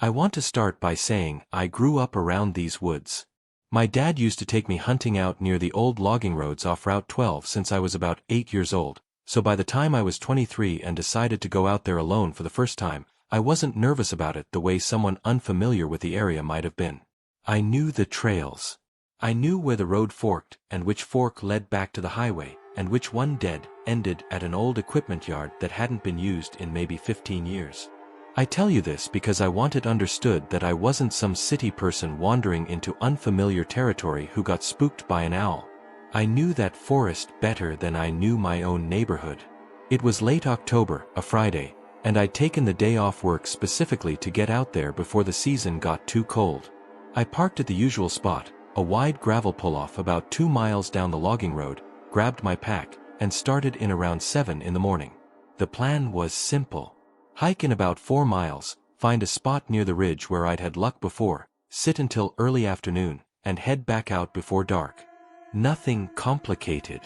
I want to start by saying I grew up around these woods. My dad used to take me hunting out near the old logging roads off Route 12 since I was about 8 years old, so by the time I was 23 and decided to go out there alone for the first time, I wasn't nervous about it the way someone unfamiliar with the area might have been. I knew the trails. I knew where the road forked and which fork led back to the highway, and which one ended at an old equipment yard that hadn't been used in maybe 15 years. I tell you this because I want it understood that I wasn't some city person wandering into unfamiliar territory who got spooked by an owl. I knew that forest better than I knew my own neighborhood. It was late October, a Friday, and I'd taken the day off work specifically to get out there before the season got too cold. I parked at the usual spot, a wide gravel pull-off about 2 miles down the logging road, grabbed my pack, and started in around 7 in the morning. The plan was simple. Hike in about 4 miles, find a spot near the ridge where I'd had luck before, sit until early afternoon, and head back out before dark. Nothing complicated.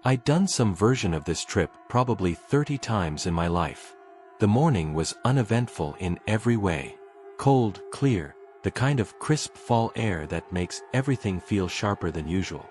I'd done some version of this trip probably 30 times in my life. The morning was uneventful in every way. Cold, clear, the kind of crisp fall air that makes everything feel sharper than usual.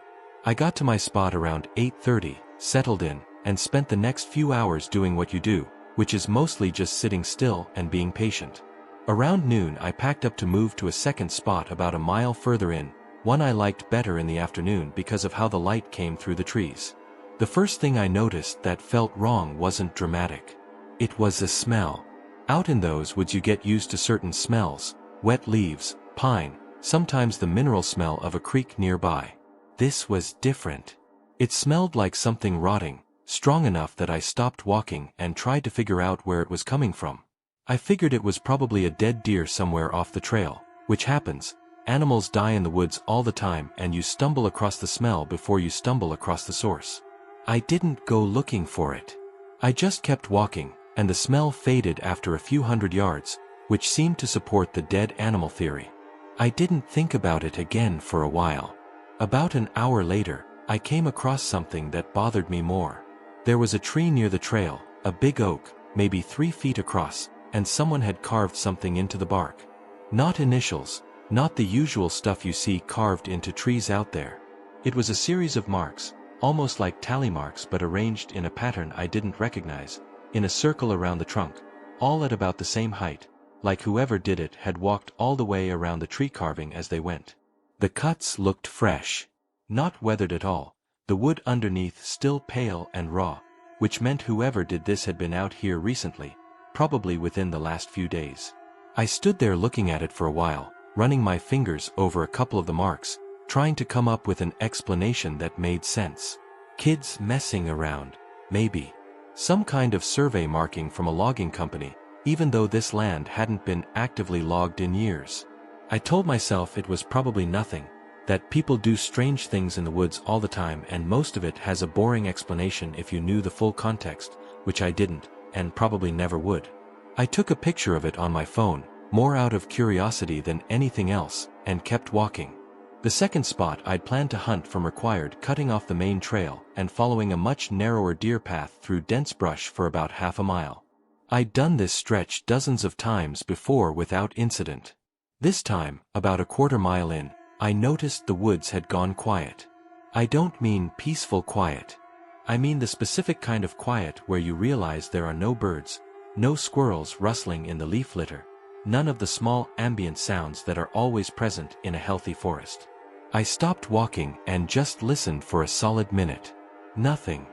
I got to my spot around 8:30, settled in, and spent the next few hours doing what you do, which is mostly just sitting still and being patient. Around noon I packed up to move to a second spot about a mile further in, one I liked better in the afternoon because of how the light came through the trees. The first thing I noticed that felt wrong wasn't dramatic. It was a smell. Out in those woods you get used to certain smells, wet leaves, pine, sometimes the mineral smell of a creek nearby. This was different. It smelled like something rotting, strong enough that I stopped walking and tried to figure out where it was coming from. I figured it was probably a dead deer somewhere off the trail, which happens. Animals die in the woods all the time and you stumble across the smell before you stumble across the source. I didn't go looking for it. I just kept walking, and the smell faded after a few hundred yards, which seemed to support the dead animal theory. I didn't think about it again for a while. About an hour later, I came across something that bothered me more. There was a tree near the trail, a big oak, maybe 3 feet across, and someone had carved something into the bark. Not initials, not the usual stuff you see carved into trees out there. It was a series of marks, almost like tally marks but arranged in a pattern I didn't recognize, in a circle around the trunk, all at about the same height, like whoever did it had walked all the way around the tree carving as they went. The cuts looked fresh, not weathered at all, the wood underneath still pale and raw, which meant whoever did this had been out here recently, probably within the last few days. I stood there looking at it for a while, running my fingers over a couple of the marks, trying to come up with an explanation that made sense. Kids messing around, maybe. Some kind of survey marking from a logging company, even though this land hadn't been actively logged in years. I told myself it was probably nothing, that people do strange things in the woods all the time and most of it has a boring explanation if you knew the full context, which I didn't, and probably never would. I took a picture of it on my phone, more out of curiosity than anything else, and kept walking. The second spot I'd planned to hunt from required cutting off the main trail and following a much narrower deer path through dense brush for about half a mile. I'd done this stretch dozens of times before without incident. This time, about a quarter mile in, I noticed the woods had gone quiet. I don't mean peaceful quiet. I mean the specific kind of quiet where you realize there are no birds, no squirrels rustling in the leaf litter, none of the small ambient sounds that are always present in a healthy forest. I stopped walking and just listened for a solid minute. Nothing.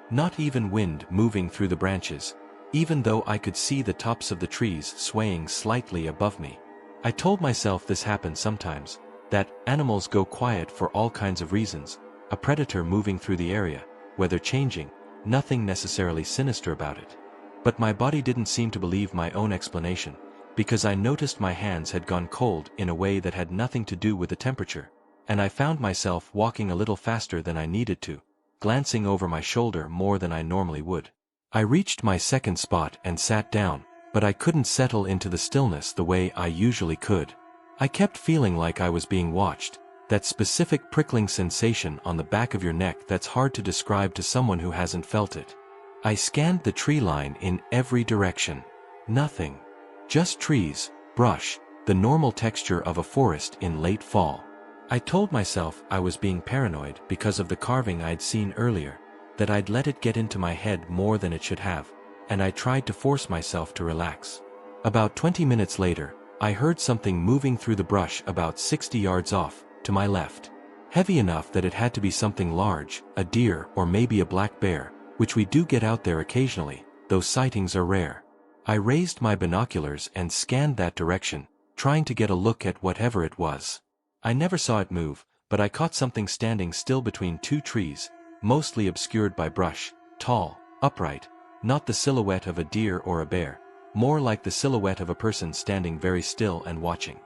Not even wind moving through the branches, even though I could see the tops of the trees swaying slightly above me. I told myself this happens sometimes, that animals go quiet for all kinds of reasons, a predator moving through the area, weather changing, nothing necessarily sinister about it. But my body didn't seem to believe my own explanation, because I noticed my hands had gone cold in a way that had nothing to do with the temperature, and I found myself walking a little faster than I needed to, glancing over my shoulder more than I normally would. I reached my second spot and sat down, but I couldn't settle into the stillness the way I usually could. I kept feeling like I was being watched, that specific prickling sensation on the back of your neck that's hard to describe to someone who hasn't felt it. I scanned the tree line in every direction. Nothing. Just trees, brush, the normal texture of a forest in late fall. I told myself I was being paranoid because of the carving I'd seen earlier, that I'd let it get into my head more than it should have, and I tried to force myself to relax. About 20 minutes later, I heard something moving through the brush about 60 yards off, to my left. Heavy enough that it had to be something large, a deer or maybe a black bear, which we do get out there occasionally, though sightings are rare. I raised my binoculars and scanned that direction, trying to get a look at whatever it was. I never saw it move, but I caught something standing still between two trees, mostly obscured by brush, tall, upright, not the silhouette of a deer or a bear, more like the silhouette of a person standing very still and watching.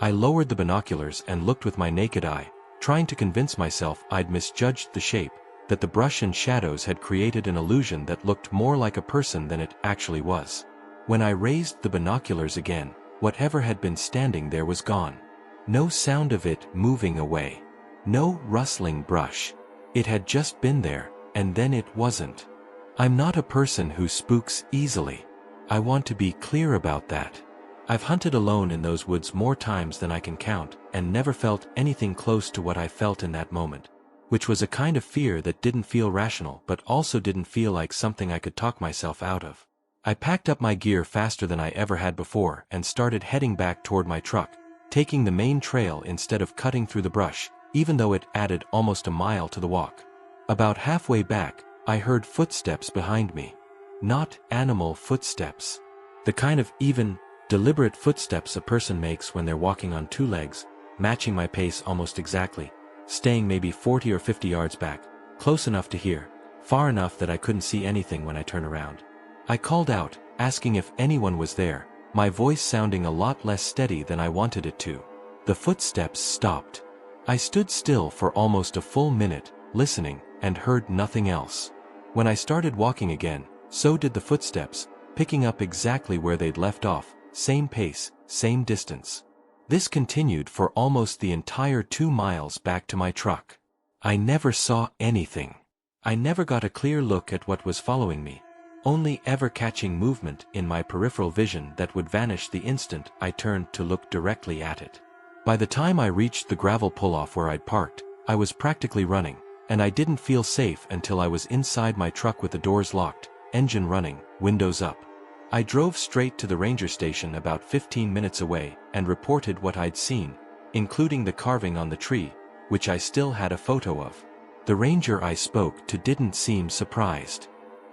I lowered the binoculars and looked with my naked eye, trying to convince myself I'd misjudged the shape, that the brush and shadows had created an illusion that looked more like a person than it actually was. When I raised the binoculars again, whatever had been standing there was gone. No sound of it moving away. No rustling brush. It had just been there, and then it wasn't. I'm not a person who spooks easily. I want to be clear about that. I've hunted alone in those woods more times than I can count, and never felt anything close to what I felt in that moment, which was a kind of fear that didn't feel rational but also didn't feel like something I could talk myself out of. I packed up my gear faster than I ever had before and started heading back toward my truck, taking the main trail instead of cutting through the brush, even though it added almost a mile to the walk. About halfway back, I heard footsteps behind me. Not animal footsteps. The kind of even, deliberate footsteps a person makes when they're walking on two legs, matching my pace almost exactly, staying maybe 40 or 50 yards back, close enough to hear, far enough that I couldn't see anything when I turned around. I called out, asking if anyone was there, my voice sounding a lot less steady than I wanted it to. The footsteps stopped. I stood still for almost a full minute, listening, and heard nothing else. When I started walking again, so did the footsteps, picking up exactly where they'd left off, same pace, same distance. This continued for almost the entire 2 miles back to my truck. I never saw anything. I never got a clear look at what was following me, only ever catching movement in my peripheral vision that would vanish the instant I turned to look directly at it. By the time I reached the gravel pull-off where I'd parked, I was practically running, and I didn't feel safe until I was inside my truck with the doors locked, engine running, windows up. I drove straight to the ranger station about 15 minutes away and reported what I'd seen, including the carving on the tree, which I still had a photo of. The ranger I spoke to didn't seem surprised.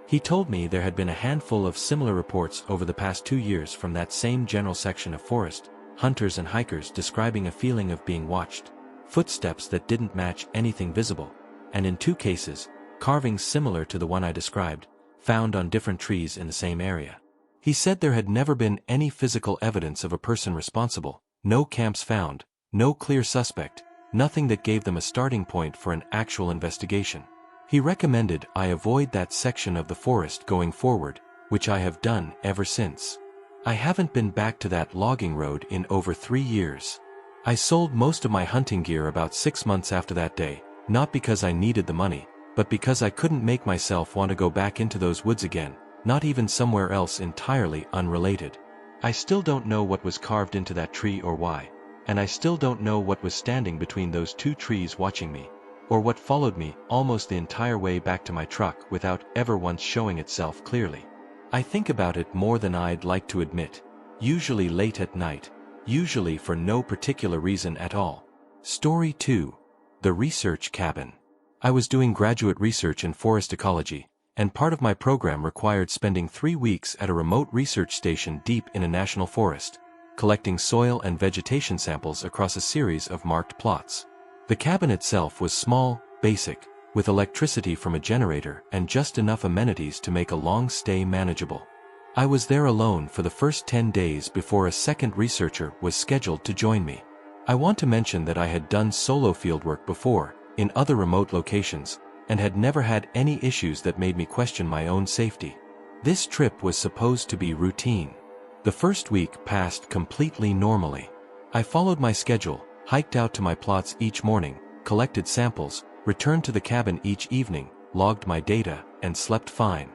He told me there had been a handful of similar reports over the past 2 years from that same general section of forest, hunters and hikers describing a feeling of being watched, footsteps that didn't match anything visible, and in 2 cases, carvings similar to the one I described, found on different trees in the same area. He said there had never been any physical evidence of a person responsible, no camps found, no clear suspect, nothing that gave them a starting point for an actual investigation. He recommended I avoid that section of the forest going forward, which I have done ever since. I haven't been back to that logging road in over 3 years. I sold most of my hunting gear about 6 months after that day, not because I needed the money, but because I couldn't make myself want to go back into those woods again, not even somewhere else entirely unrelated. I still don't know what was carved into that tree or why, and I still don't know what was standing between those 2 trees watching me, or what followed me almost the entire way back to my truck without ever once showing itself clearly. I think about it more than I'd like to admit, usually late at night, usually for no particular reason at all. Story 2. The Research Cabin. I was doing graduate research in forest ecology, and part of my program required spending 3 weeks at a remote research station deep in a national forest, collecting soil and vegetation samples across a series of marked plots. The cabin itself was small, basic, with electricity from a generator and just enough amenities to make a long stay manageable. I was there alone for the first 10 days before a second researcher was scheduled to join me. I want to mention that I had done solo fieldwork before, in other remote locations, and had never had any issues that made me question my own safety. This trip was supposed to be routine. The first week passed completely normally. I followed my schedule, hiked out to my plots each morning, collected samples, returned to the cabin each evening, logged my data, and slept fine.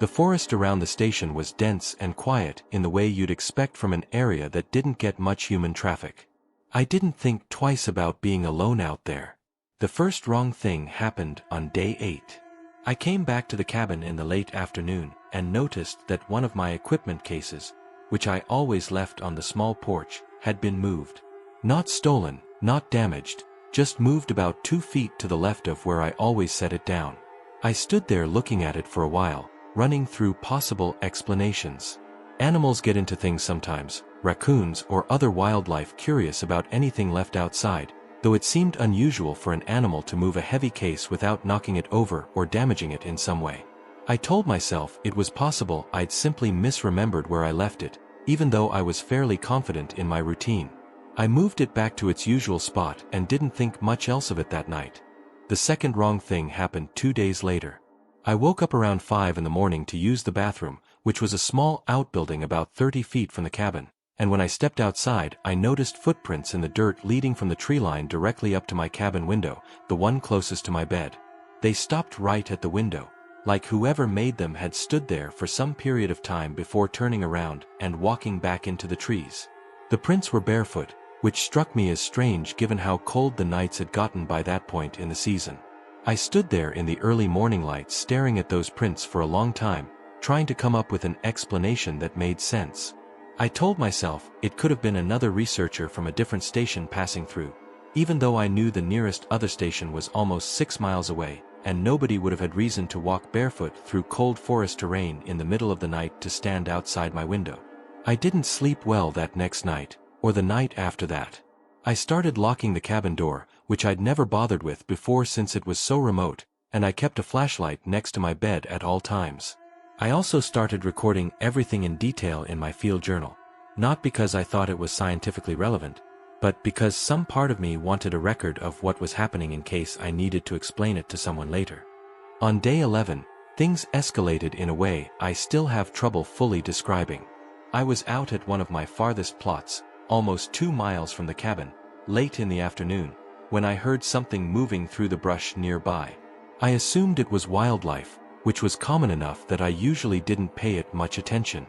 The forest around the station was dense and quiet in the way you'd expect from an area that didn't get much human traffic. I didn't think twice about being alone out there. The first wrong thing happened on day 8. I came back to the cabin in the late afternoon and noticed that one of my equipment cases, which I always left on the small porch, had been moved. Not stolen, not damaged, just moved about 2 feet to the left of where I always set it down. I stood there looking at it for a while, running through possible explanations. Animals get into things sometimes, raccoons or other wildlife curious about anything left outside, though it seemed unusual for an animal to move a heavy case without knocking it over or damaging it in some way. I told myself it was possible I'd simply misremembered where I left it, even though I was fairly confident in my routine. I moved it back to its usual spot and didn't think much else of it that night. The second wrong thing happened 2 days later. I woke up around 5 in the morning to use the bathroom, which was a small outbuilding about 30 feet from the cabin, and when I stepped outside I noticed footprints in the dirt leading from the tree line directly up to my cabin window, the one closest to my bed. They stopped right at the window, like whoever made them had stood there for some period of time before turning around and walking back into the trees. The prints were barefoot, which struck me as strange given how cold the nights had gotten by that point in the season. I stood there in the early morning light staring at those prints for a long time, trying to come up with an explanation that made sense. I told myself it could have been another researcher from a different station passing through, even though I knew the nearest other station was almost 6 miles away, and nobody would have had reason to walk barefoot through cold forest terrain in the middle of the night to stand outside my window. I didn't sleep well that next night, or the night after that. I started locking the cabin door, which I'd never bothered with before since it was so remote, and I kept a flashlight next to my bed at all times. I also started recording everything in detail in my field journal, not because I thought it was scientifically relevant, but because some part of me wanted a record of what was happening in case I needed to explain it to someone later. On day 11, things escalated in a way I still have trouble fully describing. I was out at one of my farthest plots, almost 2 miles from the cabin, late in the afternoon, when I heard something moving through the brush nearby. I assumed it was wildlife, which was common enough that I usually didn't pay it much attention.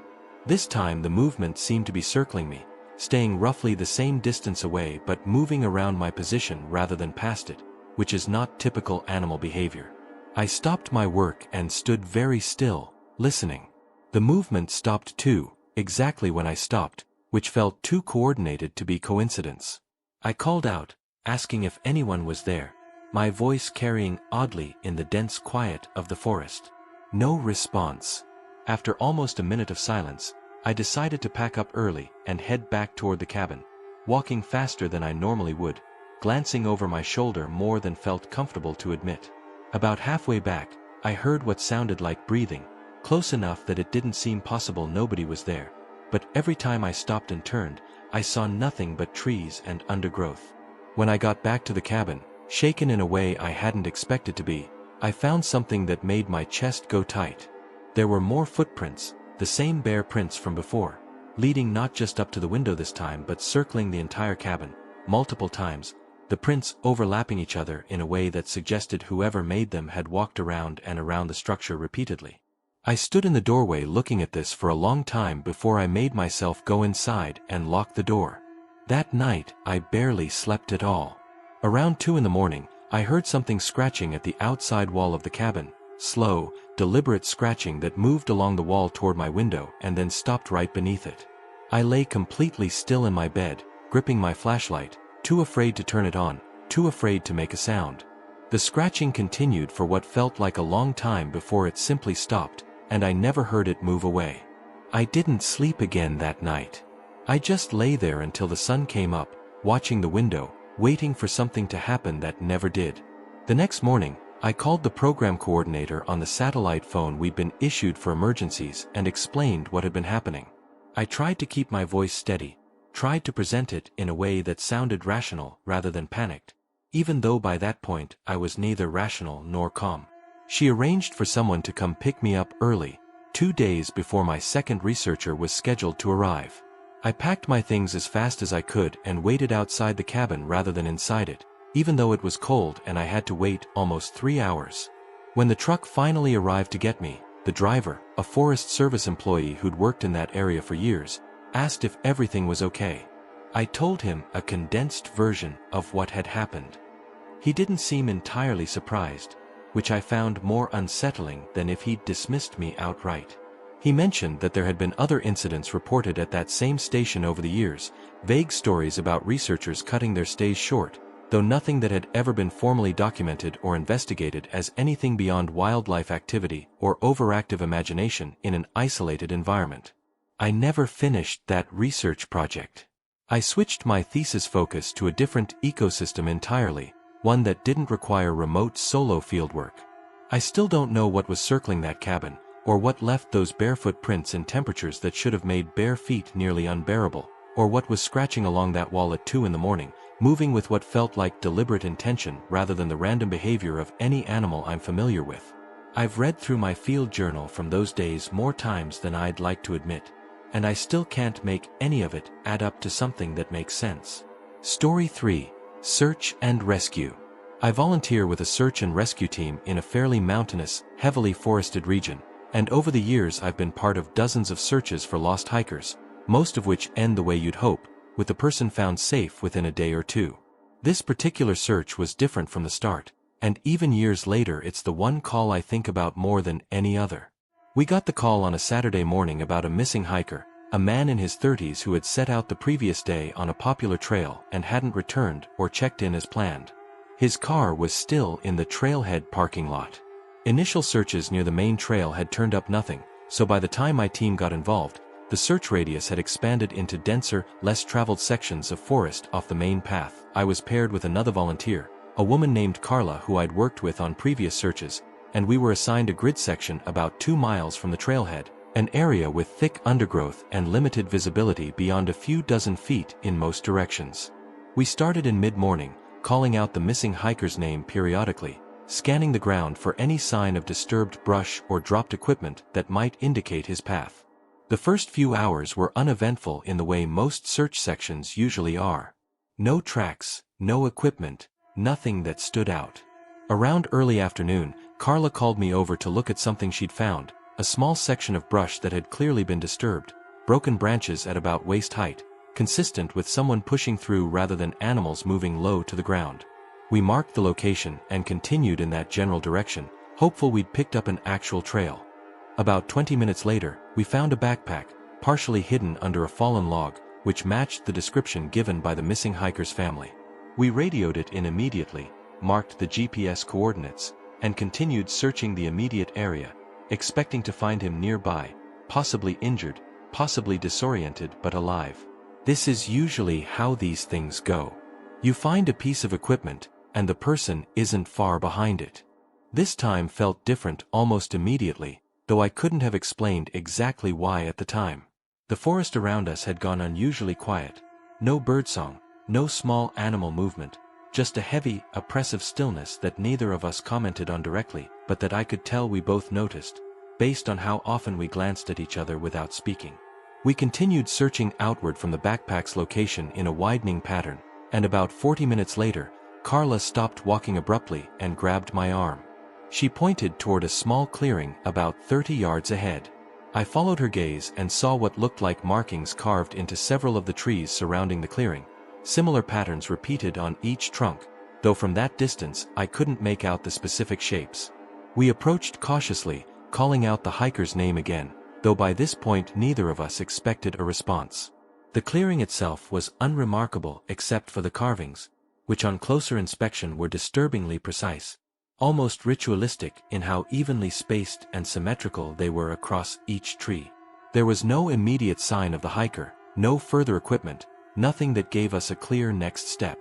This time the movement seemed to be circling me, staying roughly the same distance away but moving around my position rather than past it, which is not typical animal behavior. I stopped my work and stood very still, listening. The movement stopped too, exactly when I stopped, which felt too coordinated to be coincidence. I called out, asking if anyone was there, my voice carrying oddly in the dense quiet of the forest. No response. After almost a minute of silence, I decided to pack up early and head back toward the cabin, walking faster than I normally would, glancing over my shoulder more than felt comfortable to admit. About halfway back, I heard what sounded like breathing, close enough that it didn't seem possible nobody was there, but every time I stopped and turned, I saw nothing but trees and undergrowth. When I got back to the cabin, shaken in a way I hadn't expected to be, I found something that made my chest go tight. There were more footprints, the same bare prints from before, leading not just up to the window this time but circling the entire cabin, multiple times, the prints overlapping each other in a way that suggested whoever made them had walked around and around the structure repeatedly. I stood in the doorway looking at this for a long time before I made myself go inside and lock the door. That night, I barely slept at all. Around 2 in the morning, I heard something scratching at the outside wall of the cabin, slow, deliberate scratching that moved along the wall toward my window and then stopped right beneath it. I lay completely still in my bed, gripping my flashlight, too afraid to turn it on, too afraid to make a sound. The scratching continued for what felt like a long time before it simply stopped, and I never heard it move away. I didn't sleep again that night. I just lay there until the sun came up, watching the window, waiting for something to happen that never did. The next morning, I called the program coordinator on the satellite phone we'd been issued for emergencies and explained what had been happening. I tried to keep my voice steady, tried to present it in a way that sounded rational rather than panicked, even though by that point I was neither rational nor calm. She arranged for someone to come pick me up early, 2 days before my second researcher was scheduled to arrive. I packed my things as fast as I could and waited outside the cabin rather than inside it, even though it was cold and I had to wait almost 3 hours. When the truck finally arrived to get me, the driver, a Forest Service employee who'd worked in that area for years, asked if everything was okay. I told him a condensed version of what had happened. He didn't seem entirely surprised, which I found more unsettling than if he'd dismissed me outright. He mentioned that there had been other incidents reported at that same station over the years, vague stories about researchers cutting their stays short, though nothing that had ever been formally documented or investigated as anything beyond wildlife activity or overactive imagination in an isolated environment. I never finished that research project. I switched my thesis focus to a different ecosystem entirely, one that didn't require remote solo fieldwork. I still don't know what was circling that cabin, or what left those barefoot prints in temperatures that should have made bare feet nearly unbearable, or what was scratching along that wall at 2 in the morning, moving with what felt like deliberate intention rather than the random behavior of any animal I'm familiar with. I've read through my field journal from those days more times than I'd like to admit, and I still can't make any of it add up to something that makes sense. Story 3. Search and Rescue. I volunteer with a search and rescue team in a fairly mountainous, heavily forested region, and over the years I've been part of dozens of searches for lost hikers, most of which end the way you'd hope, with the person found safe within a day or two. This particular search was different from the start, and even years later it's the one call I think about more than any other. We got the call on a Saturday morning about a missing hiker, a man in his 30s who had set out the previous day on a popular trail and hadn't returned or checked in as planned. His car was still in the trailhead parking lot. Initial searches near the main trail had turned up nothing, so by the time my team got involved, the search radius had expanded into denser, less traveled sections of forest off the main path. I was paired with another volunteer, a woman named Carla who I'd worked with on previous searches, and we were assigned a grid section about 2 miles from the trailhead, an area with thick undergrowth and limited visibility beyond a few dozen feet in most directions. We started in mid-morning, calling out the missing hiker's name periodically, scanning the ground for any sign of disturbed brush or dropped equipment that might indicate his path. The first few hours were uneventful in the way most search sections usually are. No tracks, no equipment, nothing that stood out. Around early afternoon, Carla called me over to look at something she'd found, a small section of brush that had clearly been disturbed, broken branches at about waist height, consistent with someone pushing through rather than animals moving low to the ground. We marked the location and continued in that general direction, hopeful we'd picked up an actual trail. About 20 minutes later, we found a backpack, partially hidden under a fallen log, which matched the description given by the missing hiker's family. We radioed it in immediately, marked the GPS coordinates, and continued searching the immediate area, expecting to find him nearby, possibly injured, possibly disoriented but alive. This is usually how these things go. You find a piece of equipment, and the person isn't far behind it. This time felt different almost immediately, though I couldn't have explained exactly why at the time. The forest around us had gone unusually quiet. No birdsong, no small animal movement, just a heavy, oppressive stillness that neither of us commented on directly, but that I could tell we both noticed, based on how often we glanced at each other without speaking. We continued searching outward from the backpack's location in a widening pattern, and about 40 minutes later, Carla stopped walking abruptly and grabbed my arm. She pointed toward a small clearing about 30 yards ahead. I followed her gaze and saw what looked like markings carved into several of the trees surrounding the clearing, similar patterns repeated on each trunk, though from that distance I couldn't make out the specific shapes. We approached cautiously, calling out the hiker's name again, though by this point neither of us expected a response. The clearing itself was unremarkable except for the carvings, which on closer inspection were disturbingly precise, almost ritualistic in how evenly spaced and symmetrical they were across each tree. There was no immediate sign of the hiker, no further equipment, nothing that gave us a clear next step.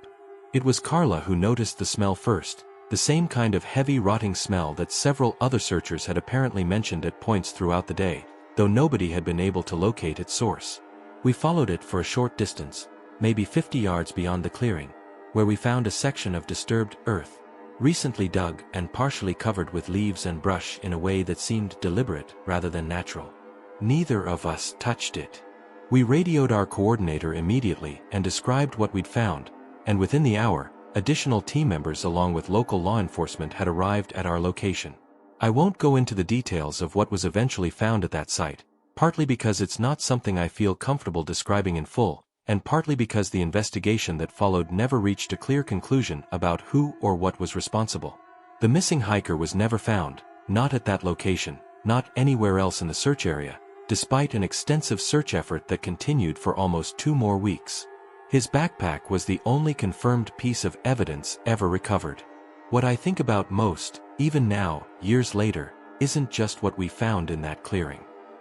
It was Carla who noticed the smell first, the same kind of heavy rotting smell that several other searchers had apparently mentioned at points throughout the day, though nobody had been able to locate its source. We followed it for a short distance, maybe 50 yards beyond the clearing, where we found a section of disturbed earth, recently dug and partially covered with leaves and brush in a way that seemed deliberate rather than natural. Neither of us touched it. We radioed our coordinator immediately and described what we'd found, and within the hour, additional team members along with local law enforcement had arrived at our location. I won't go into the details of what was eventually found at that site, partly because it's not something I feel comfortable describing in full, and partly because the investigation that followed never reached a clear conclusion about who or what was responsible. The missing hiker was never found, not at that location, not anywhere else in the search area, despite an extensive search effort that continued for almost 2 more weeks. His backpack was the only confirmed piece of evidence ever recovered. What I think about most, even now, years later, isn't just what we found in that clearing.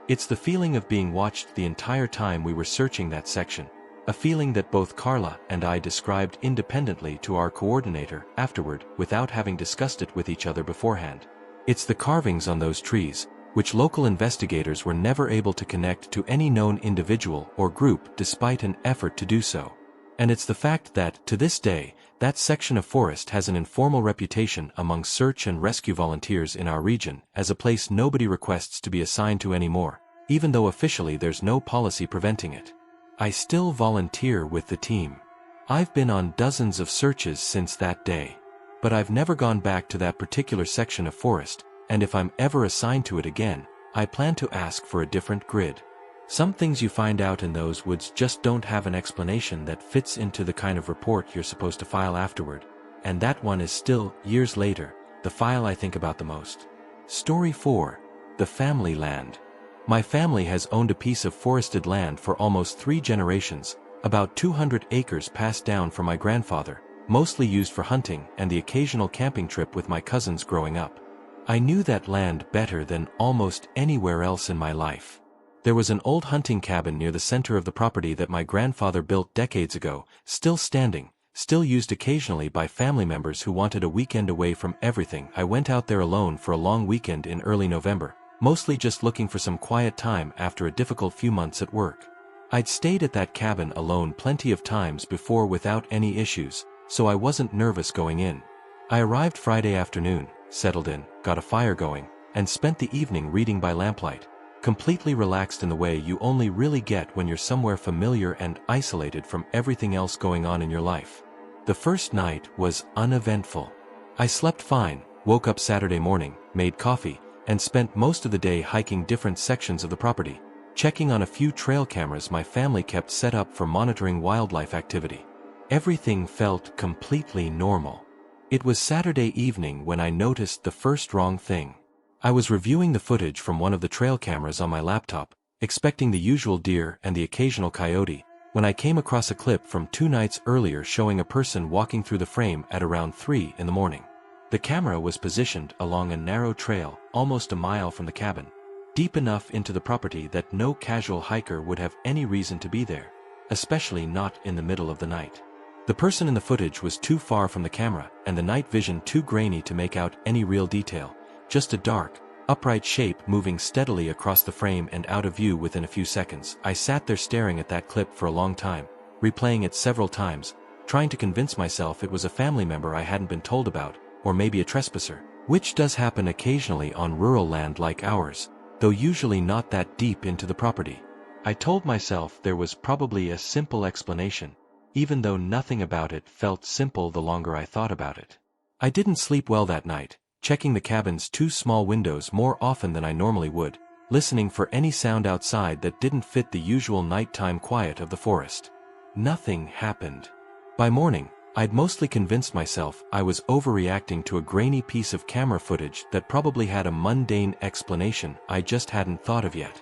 It's the feeling of being watched the entire time we were searching that section, a feeling that both Carla and I described independently to our coordinator afterward without having discussed it with each other beforehand. It's the carvings on those trees, which local investigators were never able to connect to any known individual or group despite an effort to do so. And it's the fact that, to this day, that section of forest has an informal reputation among search and rescue volunteers in our region as a place nobody requests to be assigned to anymore, even though officially there's no policy preventing it. I still volunteer with the team. I've been on dozens of searches since that day. But I've never gone back to that particular section of forest, and if I'm ever assigned to it again, I plan to ask for a different grid. Some things you find out in those woods just don't have an explanation that fits into the kind of report you're supposed to file afterward, and that one is still, years later, the file I think about the most. Story 4. The Family Land. My family has owned a piece of forested land for almost 3 generations, about 200 acres passed down from my grandfather, mostly used for hunting and the occasional camping trip with my cousins growing up. I knew that land better than almost anywhere else in my life. There was an old hunting cabin near the center of the property that my grandfather built decades ago, still standing, still used occasionally by family members who wanted a weekend away from everything. I went out there alone for a long weekend in early November, mostly just looking for some quiet time after a difficult few months at work. I'd stayed at that cabin alone plenty of times before without any issues, so I wasn't nervous going in. I arrived Friday afternoon, settled in, got a fire going, and spent the evening reading by lamplight, completely relaxed in the way you only really get when you're somewhere familiar and isolated from everything else going on in your life. The first night was uneventful. I slept fine, woke up Saturday morning, made coffee, and spent most of the day hiking different sections of the property, checking on a few trail cameras my family kept set up for monitoring wildlife activity. Everything felt completely normal. It was Saturday evening when I noticed the first wrong thing. I was reviewing the footage from one of the trail cameras on my laptop, expecting the usual deer and the occasional coyote, when I came across a clip from 2 nights earlier showing a person walking through the frame at around 3 in the morning. The camera was positioned along a narrow trail, almost a mile from the cabin, deep enough into the property that no casual hiker would have any reason to be there, especially not in the middle of the night. The person in the footage was too far from the camera, and the night vision too grainy to make out any real detail, just a dark, upright shape moving steadily across the frame and out of view within a few seconds. I sat there staring at that clip for a long time, replaying it several times, trying to convince myself it was a family member I hadn't been told about, or maybe a trespasser, which does happen occasionally on rural land like ours, though usually not that deep into the property. I told myself there was probably a simple explanation, even though nothing about it felt simple the longer I thought about it. I didn't sleep well that night, checking the cabin's 2 small windows more often than I normally would, listening for any sound outside that didn't fit the usual nighttime quiet of the forest. Nothing happened. By morning, I'd mostly convinced myself I was overreacting to a grainy piece of camera footage that probably had a mundane explanation I just hadn't thought of yet.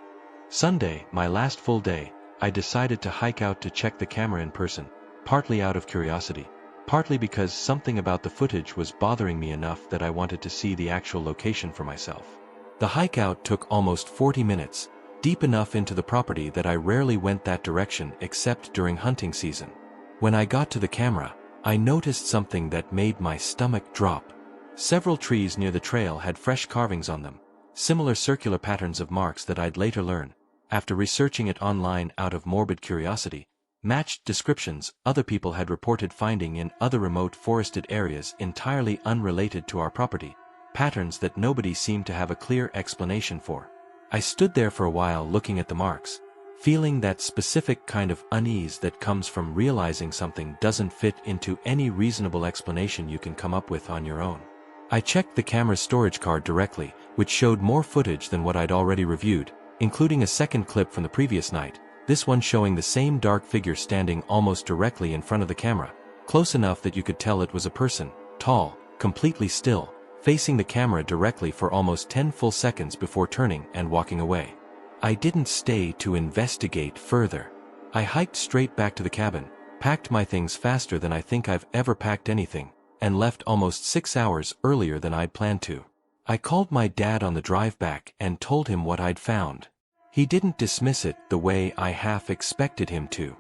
Sunday, my last full day, I decided to hike out to check the camera in person, partly out of curiosity, partly because something about the footage was bothering me enough that I wanted to see the actual location for myself. The hike out took almost 40 minutes, deep enough into the property that I rarely went that direction except during hunting season. When I got to the camera, I noticed something that made my stomach drop. Several trees near the trail had fresh carvings on them, similar circular patterns of marks that I'd later learn, after researching it online out of morbid curiosity, matched descriptions other people had reported finding in other remote forested areas entirely unrelated to our property, patterns that nobody seemed to have a clear explanation for. I stood there for a while looking at the marks, feeling that specific kind of unease that comes from realizing something doesn't fit into any reasonable explanation you can come up with on your own. I checked the camera's storage card directly, which showed more footage than what I'd already reviewed, including a second clip from the previous night, this one showing the same dark figure standing almost directly in front of the camera, close enough that you could tell it was a person, tall, completely still, facing the camera directly for almost 10 full seconds before turning and walking away. I didn't stay to investigate further. I hiked straight back to the cabin, packed my things faster than I think I've ever packed anything, and left almost 6 hours earlier than I'd planned to. I called my dad on the drive back and told him what I'd found. He didn't dismiss it the way I half expected him to.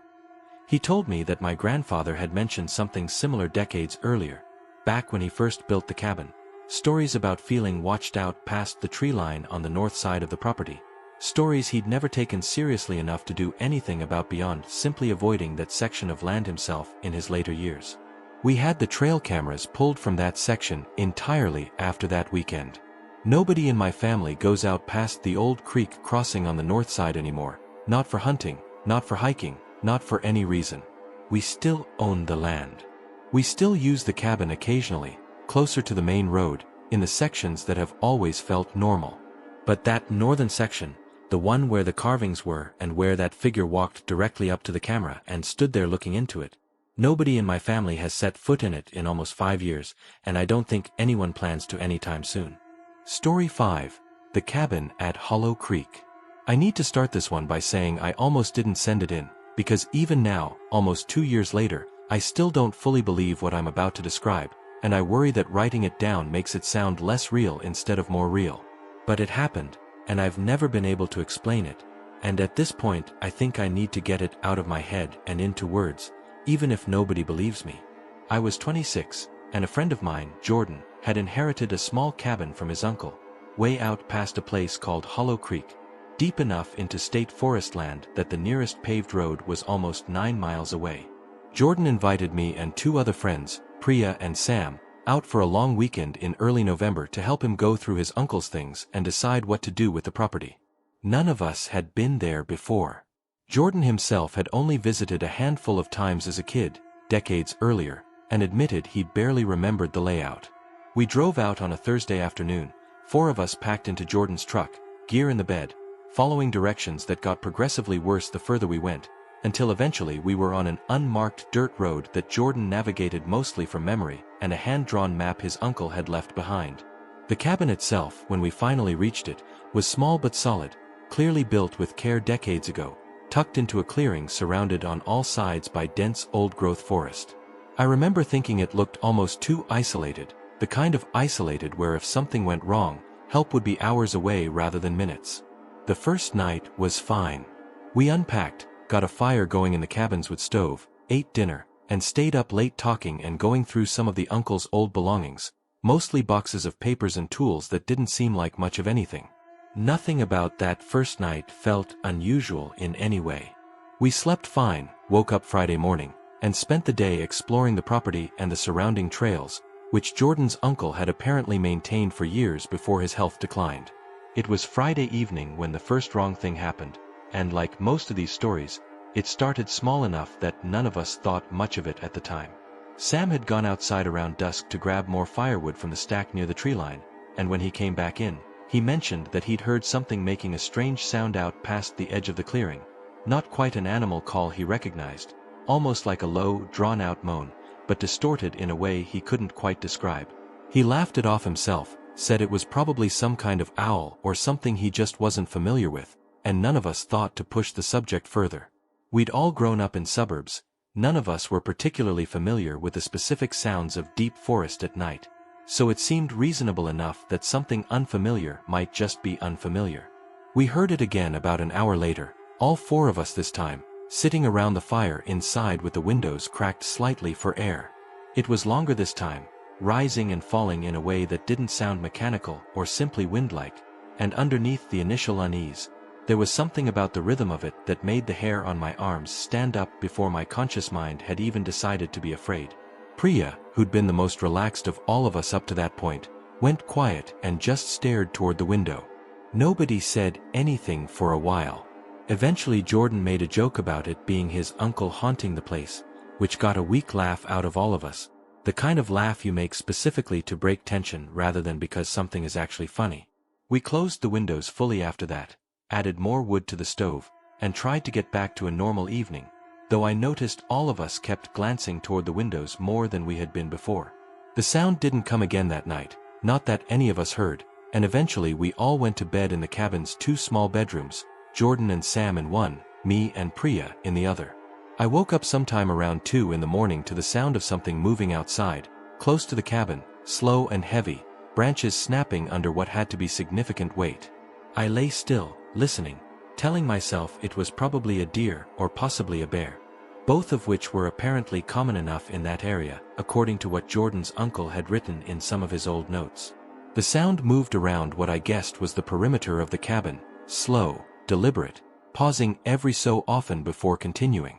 He told me that my grandfather had mentioned something similar decades earlier, back when he first built the cabin. Stories about feeling watched out past the tree line on the north side of the property. Stories he'd never taken seriously enough to do anything about beyond simply avoiding that section of land himself in his later years. We had the trail cameras pulled from that section entirely after that weekend. Nobody in my family goes out past the old creek crossing on the north side anymore, not for hunting, not for hiking, not for any reason. We still own the land. We still use the cabin occasionally, closer to the main road, in the sections that have always felt normal. But that northern section, the one where the carvings were and where that figure walked directly up to the camera and stood there looking into it, nobody in my family has set foot in it in almost 5 years, and I don't think anyone plans to anytime soon. Story 5. The Cabin at Hollow Creek. I need to start this one by saying I almost didn't send it in, because even now, almost 2 years later, I still don't fully believe what I'm about to describe, and I worry that writing it down makes it sound less real instead of more real. But it happened, and I've never been able to explain it, and at this point I think I need to get it out of my head and into words, even if nobody believes me. I was 26, and a friend of mine, Jordan, had inherited a small cabin from his uncle, way out past a place called Hollow Creek, deep enough into state forest land that the nearest paved road was almost 9 miles away. Jordan invited me and 2 other friends, Priya and Sam, out for a long weekend in early November to help him go through his uncle's things and decide what to do with the property. None of us had been there before. Jordan himself had only visited a handful of times as a kid, decades earlier, and admitted he barely remembered the layout. We drove out on a Thursday afternoon, 4 of us packed into Jordan's truck, gear in the bed, following directions that got progressively worse the further we went, until eventually we were on an unmarked dirt road that Jordan navigated mostly from memory and a hand-drawn map his uncle had left behind. The cabin itself, when we finally reached it, was small but solid, clearly built with care decades ago, tucked into a clearing surrounded on all sides by dense old-growth forest. I remember thinking it looked almost too isolated, the kind of isolated where if something went wrong, help would be hours away rather than minutes. The first night was fine. We unpacked, got a fire going in the cabin's wood stove, ate dinner, and stayed up late talking and going through some of the uncle's old belongings, mostly boxes of papers and tools that didn't seem like much of anything. Nothing about that first night felt unusual in any way. We slept fine, woke up Friday morning, and spent the day exploring the property and the surrounding trails, which Jordan's uncle had apparently maintained for years before his health declined. It was Friday evening when the first wrong thing happened, and like most of these stories, it started small enough that none of us thought much of it at the time. Sam had gone outside around dusk to grab more firewood from the stack near the tree line, and when he came back in, he mentioned that he'd heard something making a strange sound out past the edge of the clearing. Not quite an animal call he recognized, almost like a low, drawn-out moan, but distorted in a way he couldn't quite describe. He laughed it off himself, said it was probably some kind of owl or something he just wasn't familiar with, and none of us thought to push the subject further. We'd all grown up in suburbs, none of us were particularly familiar with the specific sounds of deep forest at night, so it seemed reasonable enough that something unfamiliar might just be unfamiliar. We heard it again about an hour later, all 4 of us this time, sitting around the fire inside with the windows cracked slightly for air. It was longer this time, rising and falling in a way that didn't sound mechanical or simply wind-like, and underneath the initial unease, there was something about the rhythm of it that made the hair on my arms stand up before my conscious mind had even decided to be afraid. Priya, who'd been the most relaxed of all of us up to that point, went quiet and just stared toward the window. Nobody said anything for a while. Eventually Jordan made a joke about it being his uncle haunting the place, which got a weak laugh out of all of us, The kind of laugh you make specifically to break tension rather than because something is actually funny. We closed the windows fully after that, added more wood to the stove, and tried to get back to a normal evening, though I noticed all of us kept glancing toward the windows more than we had been before. The sound didn't come again that night, not that any of us heard, and eventually we all went to bed in the cabin's 2 small bedrooms, Jordan and Sam in one, me and Priya in the other. I woke up sometime around 2 in the morning to the sound of something moving outside, close to the cabin, slow and heavy, branches snapping under what had to be significant weight. I lay still, listening, telling myself it was probably a deer or possibly a bear, both of which were apparently common enough in that area, according to what Jordan's uncle had written in some of his old notes. The sound moved around what I guessed was the perimeter of the cabin, slow, deliberate, pausing every so often before continuing.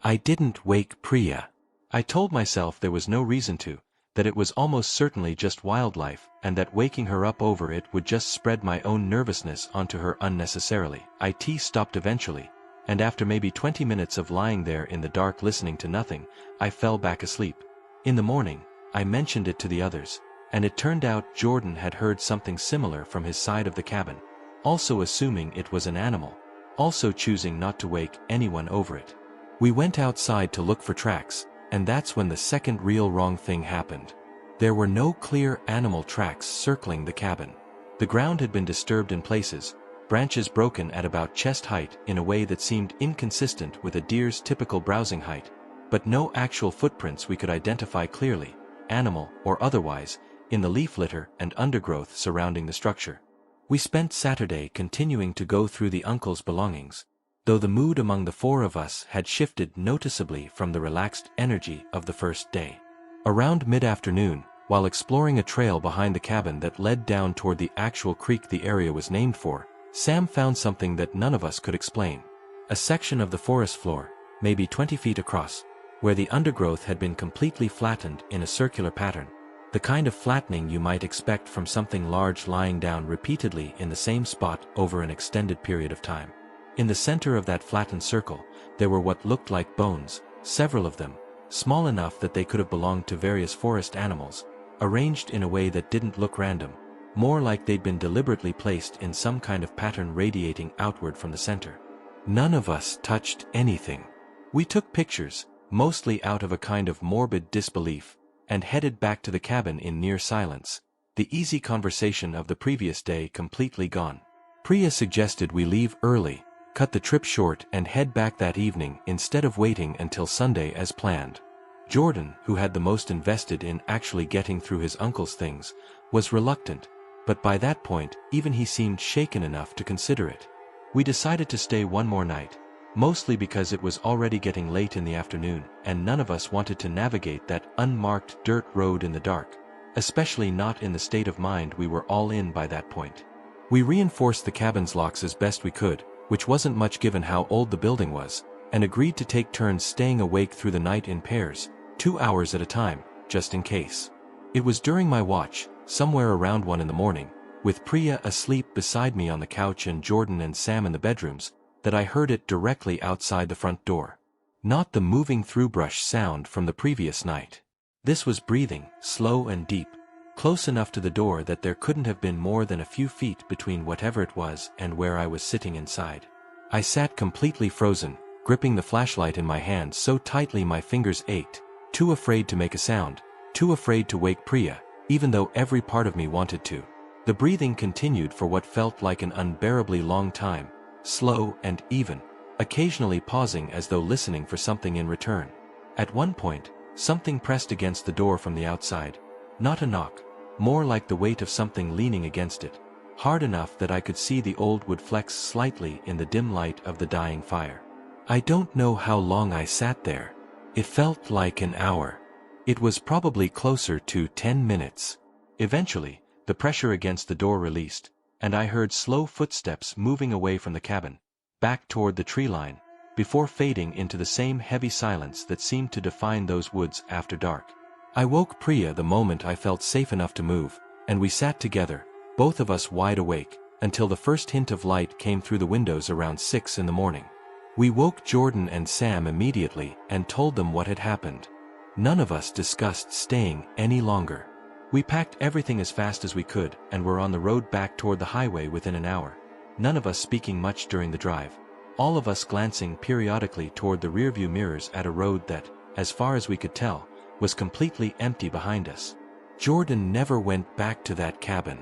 I didn't wake Priya. I told myself there was no reason to, that it was almost certainly just wildlife, and that waking her up over it would just spread my own nervousness onto her unnecessarily. It stopped eventually, and after maybe 20 minutes of lying there in the dark listening to nothing, I fell back asleep. In the morning, I mentioned it to the others, and it turned out Jordan had heard something similar from his side of the cabin, also assuming it was an animal, also choosing not to wake anyone over it. We went outside to look for tracks, and that's when the second real wrong thing happened. There were no clear animal tracks circling the cabin. The ground had been disturbed in places, branches broken at about chest height in a way that seemed inconsistent with a deer's typical browsing height, but no actual footprints we could identify clearly, animal or otherwise, in the leaf litter and undergrowth surrounding the structure. We spent Saturday continuing to go through the uncle's belongings, though the mood among the 4 of us had shifted noticeably from the relaxed energy of the first day. Around mid-afternoon, while exploring a trail behind the cabin that led down toward the actual creek the area was named for, Sam found something that none of us could explain. A section of the forest floor, maybe 20 feet across, where the undergrowth had been completely flattened in a circular pattern, the kind of flattening you might expect from something large lying down repeatedly in the same spot over an extended period of time. In the center of that flattened circle, there were what looked like bones, several of them, small enough that they could have belonged to various forest animals, arranged in a way that didn't look random, more like they'd been deliberately placed in some kind of pattern radiating outward from the center. None of us touched anything. We took pictures, mostly out of a kind of morbid disbelief, and headed back to the cabin in near silence, the easy conversation of the previous day completely gone. Priya suggested we leave early, cut the trip short and head back that evening instead of waiting until Sunday as planned. Jordan, who had the most invested in actually getting through his uncle's things, was reluctant, but by that point even he seemed shaken enough to consider it. We decided to stay one more night, mostly because it was already getting late in the afternoon and none of us wanted to navigate that unmarked dirt road in the dark, especially not in the state of mind we were all in by that point. We reinforced the cabin's locks as best we could, which wasn't much given how old the building was, and agreed to take turns staying awake through the night in pairs, 2 hours at a time, just in case. It was during my watch, somewhere around 1 in the morning, with Priya asleep beside me on the couch and Jordan and Sam in the bedrooms, that I heard it directly outside the front door. Not the moving through brush sound from the previous night. This was breathing, slow and deep, close enough to the door that there couldn't have been more than a few feet between whatever it was and where I was sitting inside. I sat completely frozen, gripping the flashlight in my hand so tightly my fingers ached, too afraid to make a sound, too afraid to wake Priya, even though every part of me wanted to. The breathing continued for what felt like an unbearably long time, slow and even, occasionally pausing as though listening for something in return. At one point, something pressed against the door from the outside. Not a knock, more like the weight of something leaning against it, hard enough that I could see the old wood flex slightly in the dim light of the dying fire. I don't know how long I sat there. It felt like an hour. It was probably closer to 10 minutes. Eventually, the pressure against the door released, and I heard slow footsteps moving away from the cabin, back toward the tree line, before fading into the same heavy silence that seemed to define those woods after dark. I woke Priya the moment I felt safe enough to move, and we sat together, both of us wide awake, until the first hint of light came through the windows around 6 in the morning. We woke Jordan and Sam immediately and told them what had happened. None of us discussed staying any longer. We packed everything as fast as we could and were on the road back toward the highway within an hour. None of us speaking much during the drive. All of us glancing periodically toward the rearview mirrors at a road that, as far as we could tell, was completely empty behind us. Jordan never went back to that cabin.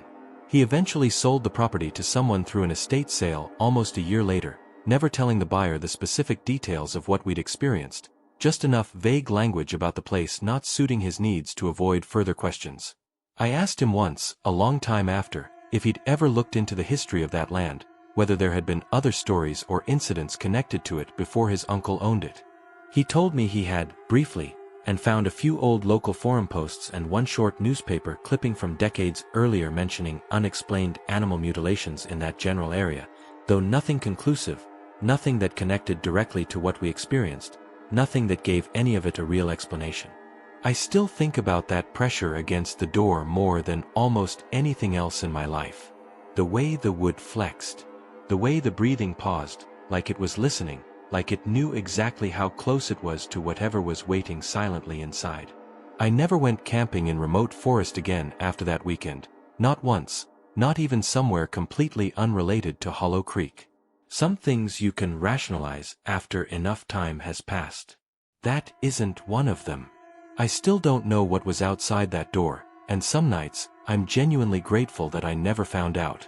He eventually sold the property to someone through an estate sale almost a year later, never telling the buyer the specific details of what we'd experienced, just enough vague language about the place not suiting his needs to avoid further questions. I asked him once, a long time after, if he'd ever looked into the history of that land, whether there had been other stories or incidents connected to it before his uncle owned it. He told me he had, briefly, and found a few old local forum posts and one short newspaper clipping from decades earlier mentioning unexplained animal mutilations in that general area, though nothing conclusive, nothing that connected directly to what we experienced, nothing that gave any of it a real explanation. I still think about that pressure against the door more than almost anything else in my life. The way the wood flexed. The way the breathing paused, like it was listening, like it knew exactly how close it was to whatever was waiting silently inside. I never went camping in remote forest again after that weekend, not once, not even somewhere completely unrelated to Hollow Creek. Some things you can rationalize after enough time has passed. That isn't one of them. I still don't know what was outside that door, and some nights, I'm genuinely grateful that I never found out.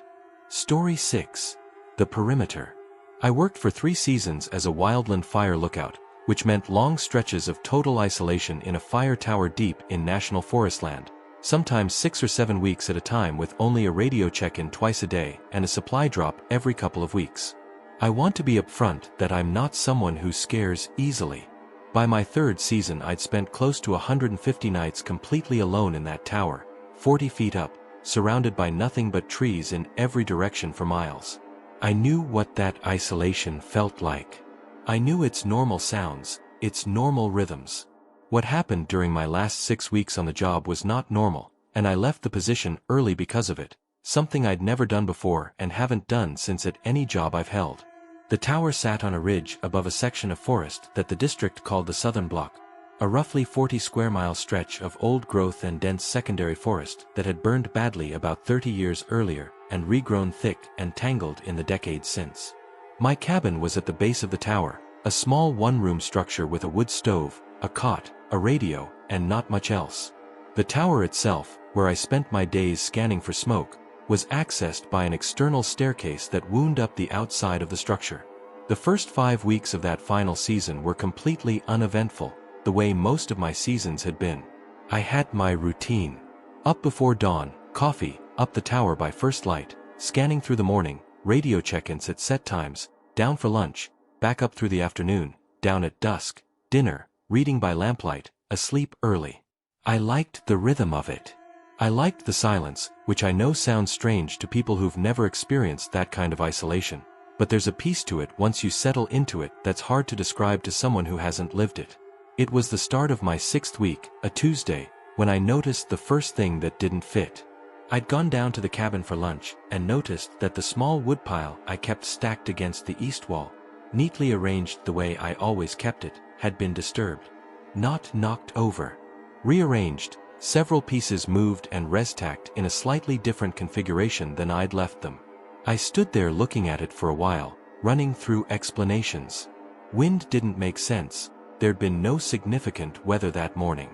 Story 6. The Perimeter. I worked for 3 seasons as a wildland fire lookout, which meant long stretches of total isolation in a fire tower deep in national forest land, sometimes 6 or 7 weeks at a time with only a radio check-in twice a day and a supply drop every couple of weeks. I want to be upfront that I'm not someone who scares easily. By my 3rd season I'd spent close to 150 nights completely alone in that tower, 40 feet up, surrounded by nothing but trees in every direction for miles. I knew what that isolation felt like. I knew its normal sounds, its normal rhythms. What happened during my last 6 weeks on the job was not normal, and I left the position early because of it, something I'd never done before and haven't done since at any job I've held. The tower sat on a ridge above a section of forest that the district called the Southern Block, a roughly 40 square mile stretch of old growth and dense secondary forest that had burned badly about 30 years earlier and regrown thick and tangled in the decades since. My cabin was at the base of the tower, a small one-room structure with a wood stove, a cot, a radio, and not much else. The tower itself, where I spent my days scanning for smoke, was accessed by an external staircase that wound up the outside of the structure. The first 5 weeks of that final season were completely uneventful, the way most of my seasons had been. I had my routine. Up before dawn, coffee, up the tower by first light, scanning through the morning, radio check-ins at set times, down for lunch, back up through the afternoon, down at dusk, dinner, reading by lamplight, asleep early. I liked the rhythm of it. I liked the silence, which I know sounds strange to people who've never experienced that kind of isolation, but there's a peace to it once you settle into it that's hard to describe to someone who hasn't lived it. It was the start of my 6th week, a Tuesday, when I noticed the first thing that didn't fit. I'd gone down to the cabin for lunch and noticed that the small woodpile I kept stacked against the east wall, neatly arranged the way I always kept it, had been disturbed. Not knocked over. Rearranged. Several pieces moved and res-tacked in a slightly different configuration than I'd left them. I stood there looking at it for a while, running through explanations. Wind didn't make sense. There'd been no significant weather that morning.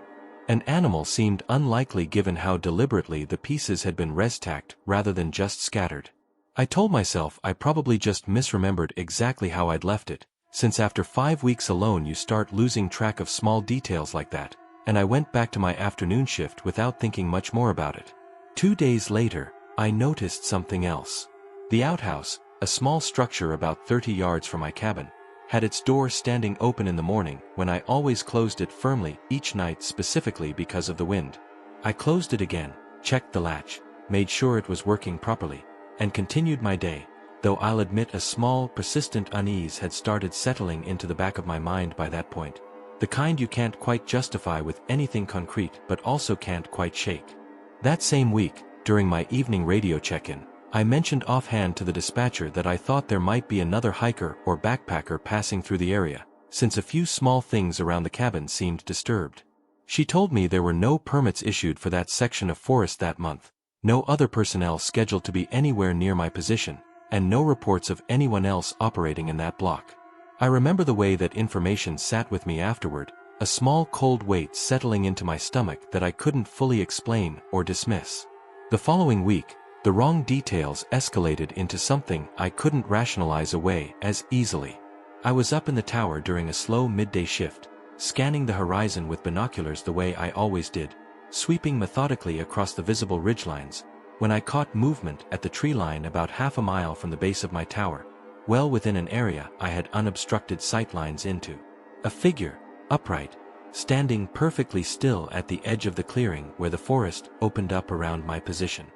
An animal seemed unlikely given how deliberately the pieces had been res-tacked rather than just scattered. I told myself I probably just misremembered exactly how I'd left it, since after 5 weeks alone you start losing track of small details like that, and I went back to my afternoon shift without thinking much more about it. 2 days later, I noticed something else. The outhouse, a small structure about 30 yards from my cabin, had its door standing open in the morning when I always closed it firmly each night specifically because of the wind. I closed it again, checked the latch, made sure it was working properly, and continued my day, though I'll admit a small, persistent unease had started settling into the back of my mind by that point. The kind you can't quite justify with anything concrete but also can't quite shake. That same week, during my evening radio check-in, I mentioned offhand to the dispatcher that I thought there might be another hiker or backpacker passing through the area, since a few small things around the cabin seemed disturbed. She told me there were no permits issued for that section of forest that month, no other personnel scheduled to be anywhere near my position, and no reports of anyone else operating in that block. I remember the way that information sat with me afterward, a small cold weight settling into my stomach that I couldn't fully explain or dismiss. The following week, the wrong details escalated into something I couldn't rationalize away as easily. I was up in the tower during a slow midday shift, scanning the horizon with binoculars the way I always did, sweeping methodically across the visible ridgelines, when I caught movement at the tree line about half a mile from the base of my tower, well within an area I had unobstructed sight lines into. A figure, upright, standing perfectly still at the edge of the clearing where the forest opened up around my position.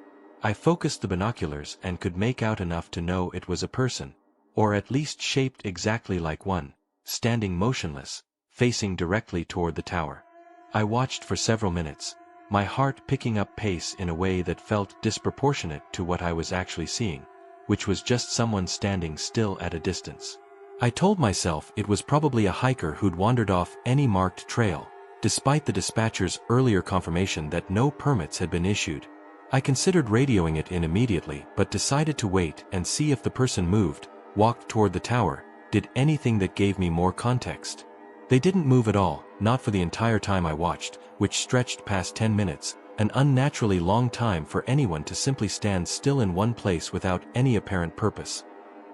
I focused the binoculars and could make out enough to know it was a person, or at least shaped exactly like one, standing motionless, facing directly toward the tower. I watched for several minutes, my heart picking up pace in a way that felt disproportionate to what I was actually seeing, which was just someone standing still at a distance. I told myself it was probably a hiker who'd wandered off any marked trail, despite the dispatcher's earlier confirmation that no permits had been issued. I considered radioing it in immediately but decided to wait and see if the person moved, walked toward the tower, did anything that gave me more context. They didn't move at all, not for the entire time I watched, which stretched past 10 minutes, an unnaturally long time for anyone to simply stand still in one place without any apparent purpose.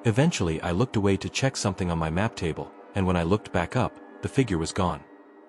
Eventually I looked away to check something on my map table, and when I looked back up, the figure was gone.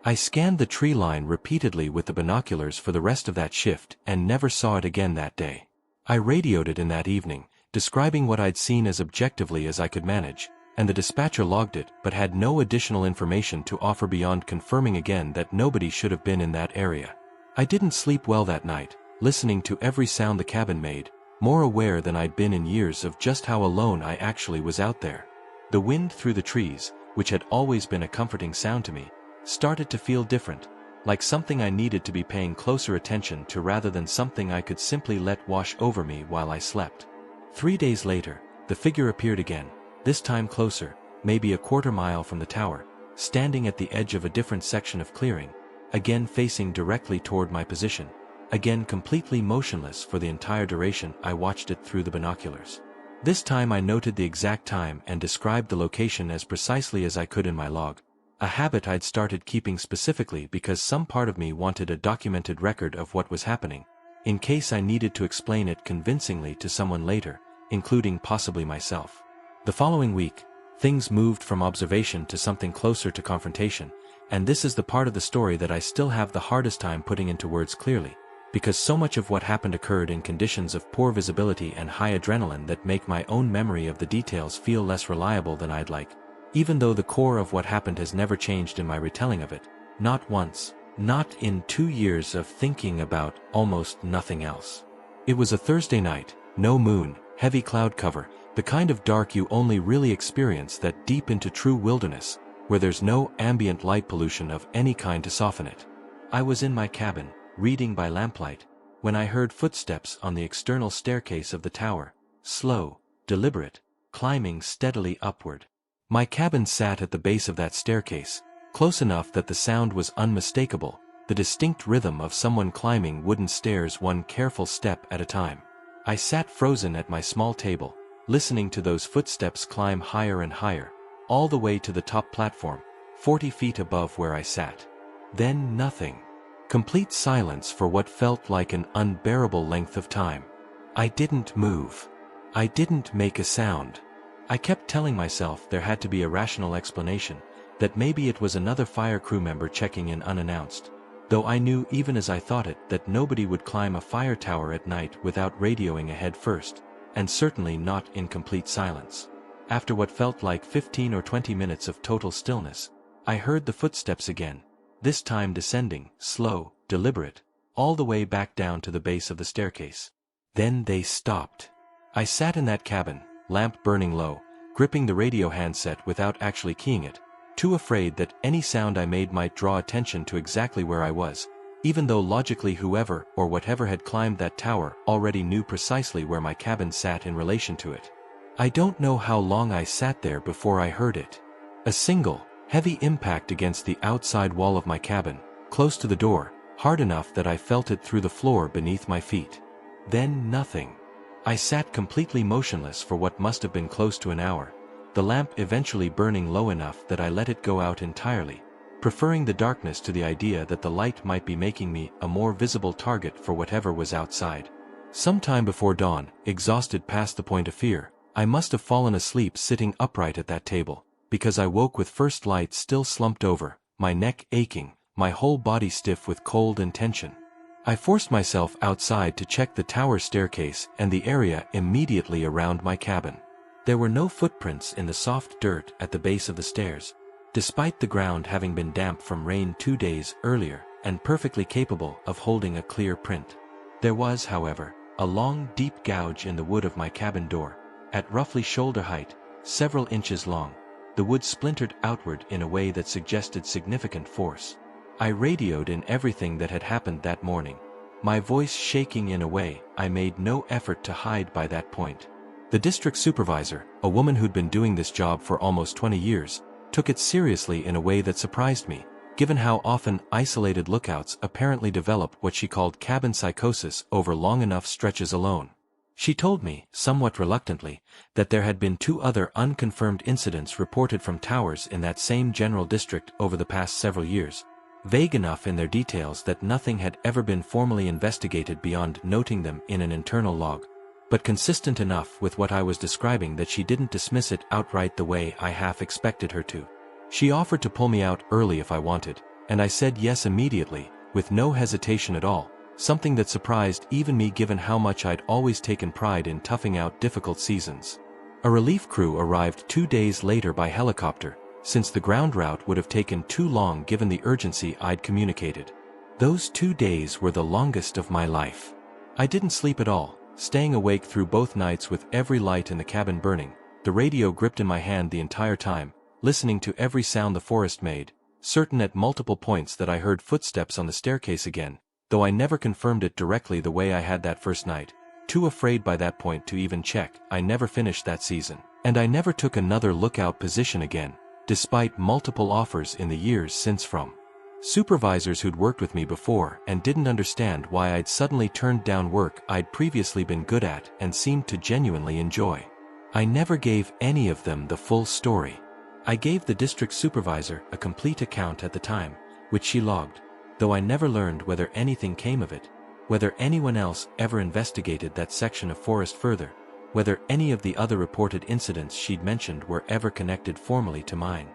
I scanned the tree line repeatedly with the binoculars for the rest of that shift and never saw it again that day. I radioed it in that evening, describing what I'd seen as objectively as I could manage, and the dispatcher logged it but had no additional information to offer beyond confirming again that nobody should have been in that area. I didn't sleep well that night, listening to every sound the cabin made, more aware than I'd been in years of just how alone I actually was out there. The wind through the trees, which had always been a comforting sound to me, started to feel different, like something I needed to be paying closer attention to rather than something I could simply let wash over me while I slept. 3 days later, the figure appeared again, this time closer, maybe a quarter mile from the tower, standing at the edge of a different section of clearing, again facing directly toward my position, again completely motionless for the entire duration I watched it through the binoculars. This time I noted the exact time and described the location as precisely as I could in my log, a habit I'd started keeping specifically because some part of me wanted a documented record of what was happening, in case I needed to explain it convincingly to someone later, including possibly myself. The following week, things moved from observation to something closer to confrontation, and this is the part of the story that I still have the hardest time putting into words clearly, because so much of what happened occurred in conditions of poor visibility and high adrenaline that make my own memory of the details feel less reliable than I'd like, even though the core of what happened has never changed in my retelling of it, not once, not in 2 years of thinking about almost nothing else. It was a Thursday night, no moon, heavy cloud cover, the kind of dark you only really experience that deep into true wilderness, where there's no ambient light pollution of any kind to soften it. I was in my cabin, reading by lamplight, when I heard footsteps on the external staircase of the tower, slow, deliberate, climbing steadily upward. My cabin sat at the base of that staircase, close enough that the sound was unmistakable, the distinct rhythm of someone climbing wooden stairs one careful step at a time. I sat frozen at my small table, listening to those footsteps climb higher and higher, all the way to the top platform, 40 feet above where I sat. Then nothing. Complete silence for what felt like an unbearable length of time. I didn't move. I didn't make a sound. I kept telling myself there had to be a rational explanation, that maybe it was another fire crew member checking in unannounced, though I knew even as I thought it that nobody would climb a fire tower at night without radioing ahead first, and certainly not in complete silence. After what felt like 15 or 20 minutes of total stillness, I heard the footsteps again, this time descending, slow, deliberate, all the way back down to the base of the staircase. Then they stopped. I sat in that cabin, lamp burning low, gripping the radio handset without actually keying it, too afraid that any sound I made might draw attention to exactly where I was, even though logically whoever or whatever had climbed that tower already knew precisely where my cabin sat in relation to it. I don't know how long I sat there before I heard it. A single, heavy impact against the outside wall of my cabin, close to the door, hard enough that I felt it through the floor beneath my feet. Then nothing. I sat completely motionless for what must have been close to an hour, the lamp eventually burning low enough that I let it go out entirely, preferring the darkness to the idea that the light might be making me a more visible target for whatever was outside. Sometime before dawn, exhausted past the point of fear, I must have fallen asleep sitting upright at that table, because I woke with first light still slumped over, my neck aching, my whole body stiff with cold and tension. I forced myself outside to check the tower staircase and the area immediately around my cabin. There were no footprints in the soft dirt at the base of the stairs, despite the ground having been damp from rain 2 days earlier and perfectly capable of holding a clear print. There was, however, a long, deep gouge in the wood of my cabin door, at roughly shoulder height, several inches long. The wood splintered outward in a way that suggested significant force. I radioed in everything that had happened that morning, my voice shaking in a way I made no effort to hide by that point. The district supervisor, a woman who'd been doing this job for almost 20 years, took it seriously in a way that surprised me, given how often isolated lookouts apparently develop what she called cabin psychosis over long enough stretches alone. She told me, somewhat reluctantly, that there had been 2 other unconfirmed incidents reported from towers in that same general district over the past several years, vague enough in their details that nothing had ever been formally investigated beyond noting them in an internal log, but consistent enough with what I was describing that she didn't dismiss it outright the way I half expected her to. She offered to pull me out early if I wanted, and I said yes immediately, with no hesitation at all, something that surprised even me given how much I'd always taken pride in toughing out difficult seasons. A relief crew arrived 2 days later by helicopter, since the ground route would have taken too long given the urgency I'd communicated. Those 2 days were the longest of my life. I didn't sleep at all, staying awake through both nights with every light in the cabin burning, the radio gripped in my hand the entire time, listening to every sound the forest made, certain at multiple points that I heard footsteps on the staircase again, though I never confirmed it directly the way I had that first night, too afraid by that point to even check. I never finished that season, and I never took another lookout position again, despite multiple offers in the years since from supervisors who'd worked with me before and didn't understand why I'd suddenly turned down work I'd previously been good at and seemed to genuinely enjoy. I never gave any of them the full story. I gave the district supervisor a complete account at the time, which she logged, though I never learned whether anything came of it, whether anyone else ever investigated that section of forest further, whether any of the other reported incidents she'd mentioned were ever connected formally to mine.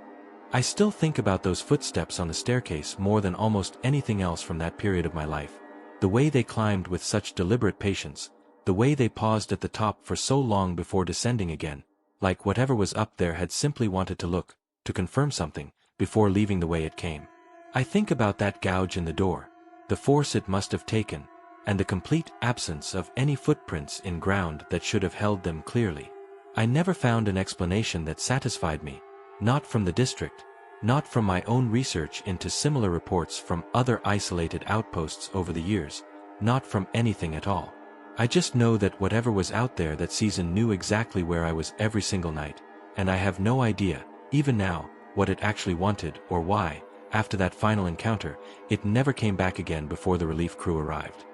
I still think about those footsteps on the staircase more than almost anything else from that period of my life, the way they climbed with such deliberate patience, the way they paused at the top for so long before descending again, like whatever was up there had simply wanted to look, to confirm something, before leaving the way it came. I think about that gouge in the door, the force it must have taken, and the complete absence of any footprints in ground that should have held them clearly. I never found an explanation that satisfied me, not from the district, not from my own research into similar reports from other isolated outposts over the years, not from anything at all. I just know that whatever was out there that season knew exactly where I was every single night, and I have no idea, even now, what it actually wanted or why. After that final encounter, it never came back again before the relief crew arrived.